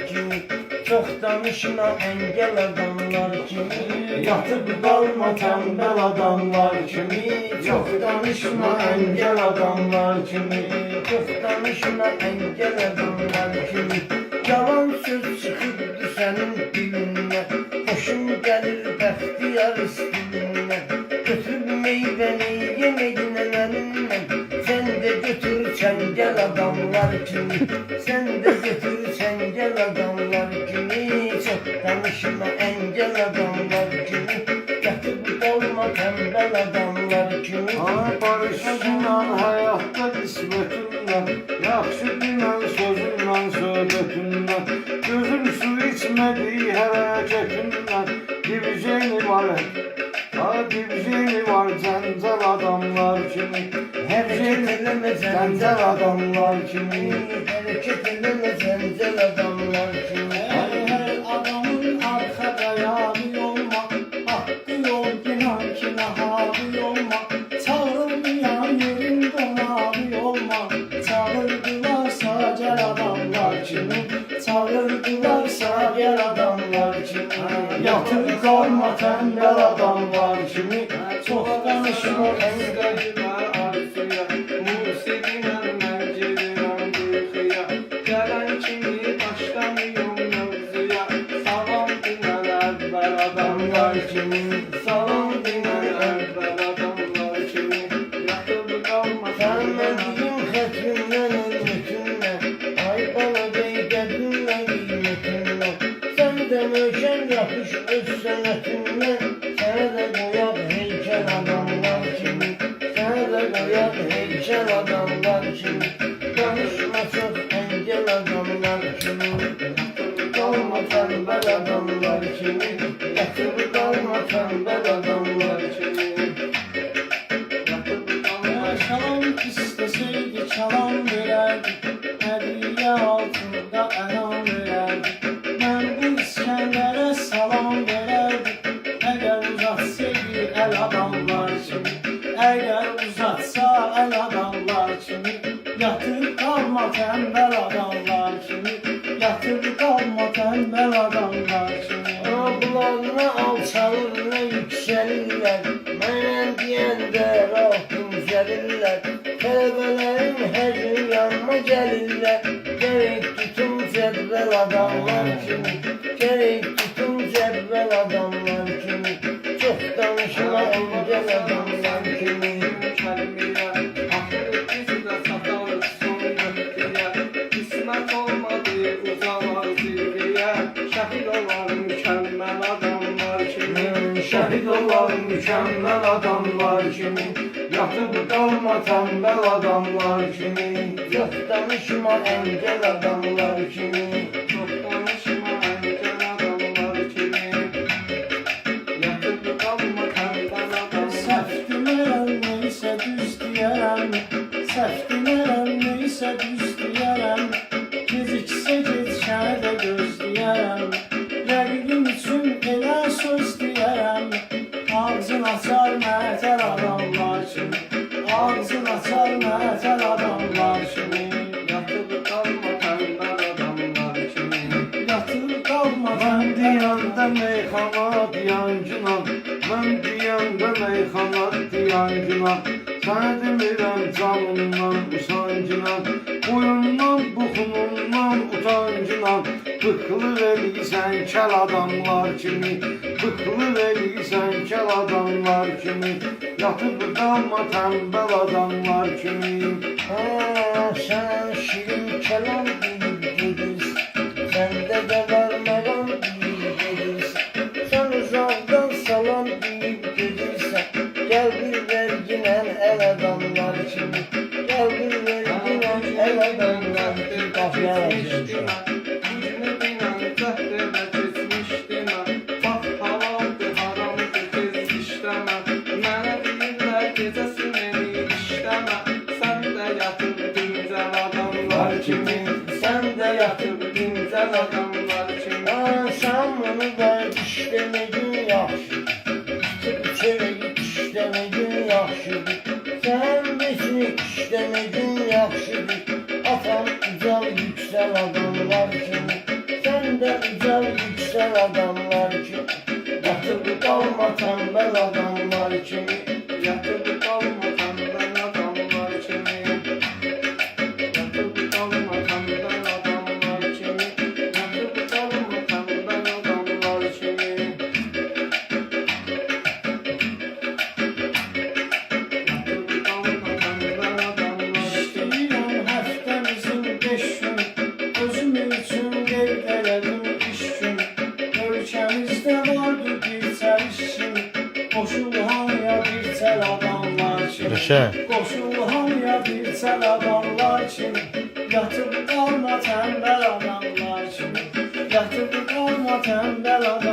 kimi. Çok danışma engel adamlar kimi. Yatıp kalma tembel adamlar kimi. Çok danışma engel adamlar kimi. Çok danışma engel adamlar kimi. Yalan söz çıkıp senin dilinden. Hoşum gelir bəxtiyar istilinle. Götür meyveni yemedin elinden. Sen de götür çengel adamlar kimi. Sen de götür çengel adamlar kimi. Çok danışma engel adamlar kimi. Yatıp kalma tembel adamlar kimi. Barışınla hayatta kısmetinle, yaxşı dinən sözünlə söhbətinlə, gözüm su içmədiyi hərəkətinlə, divizeni var, divizeni var cəncəl adamlar kimi. Hareket edeme Cəncəl adamlar kimi. Hareket edeme cəncəl adamlar kimi. Her adamın arka dayanı olmak, hakkı yol inan ki nahabi olmak, çağrılmayan yerin donavi olmak, çağırdılarsa gel adamlar kimi, çağırdılarsa gel adamlar kimi. Yatıb qalma tembel adamlar kimi. Çok danışma engel. Adamlar kimi. Salam dinən əvvəl adamlar kimi. Yatıp kalma Sənmədiyim xətrimdən ümmetimdən. Ay bana beygədinlə qiymetimdən. Sən də möhkəm yapış öz sənətimdən. Sənə də qoyaq heykəl adamlar kimi. Sənə də qoyaq heykəl adamlar kimi. Danışma çox əngəl adamlar kimi. Qalma tənbəl adamlar kimi. Yatıp kalma tembel adamlar kimi. Çalan isteseydi çalan vererdi, hediye altında elan vererdi. Ben bu İskender'e salam vererdi, eğer uzatsaydı el adamlar kimi. Eğer uzatsa el adamlar kimi. Yatıp kalma tembel adamlar kimi. Yatıp kalma tembel adamlar kimi. Ablarına alçalır ne yükselirler. Məndən deyəndə rahim gəlirlər. Tələbələrim hər gün yanıma gəlirlər. Gərək tutum cədvəl adamlar kimi. Gərək tutum cədvəl adamlar kimi. Çox danışma engel adamlar kimi. Kısmet olmadı uzalar zirveye, şehit olan mükemmel adamlar kimi. Şəhid olar mükəmməl adamlar kimi. Yatıb qalma tembel adamlar kimi. Çox danışma engel adamlar kimi. Çok danışma engel adamlar kimi. Yatıp kalma tembel adamlar. Səhv demərəm neysə düz deyərəm. Səhv demərəm neysə düz deyərəm. Geciksə gecikəni də gözləyərəm. Rəqibim üçün elə söz deyərəm. Ağzın açar mətər adamlar kimi. Ağzın açar mətər adamlar kimi. Yatıp kalma tembel adamlar kimi. Yatıp kalma Mən tembel deyəndə meyxana diyancınan, mən deyəndə meyxana diyancınan, sənə demirəm canımdan usancınan, boyundan, buxunundan utancınan, bıxılır eləysən kəl adamlar kimi, bıxılır eləysən kəl adamlar kimi, yatıp qalma tembel adamlar kimi. Sen şirin kelam deyip gelirsin. Sende de var meram deyip gelirsin. Sen uzaktan salam deyip gelirsen. Gel bir verginen el adamlar kimi. Gel bir verginen el adamlar kimi. Kafaya yazıyorsun. Sen de yatıp dincel adamlar kimi. Akşamını ver işlemedin yaxşı. Tutub çörəyi işlemedin yaxşıdır. Sen besini işlemedin yaxşıdır. Atam ucal yüksel adamlar kimi. Sen ucal yüksel adamlar kimi. Yatıp kalma tembel adamlar kimi. Yatıp kalma tembel adamlar kimi. Yatıp kalma tembel adamlar kimi. Yatıp kalma tembel adamlar kimi. Yatıp kalma tembel adamlar kimi. İstəyirəm həftəmizin 5 gün özüm üçün qeyd elədim iş gün. Ölkəmizdə vardı bir çəliş kimi. Qoşul hamıya bir çəl adamlar kimi. Qəşəng. Qoşul hamıya bir çəl adamlar kimi. Yatıb qalma tənbəl adamlar kimi. Yatıb qalma tənbəl adamlar kimi.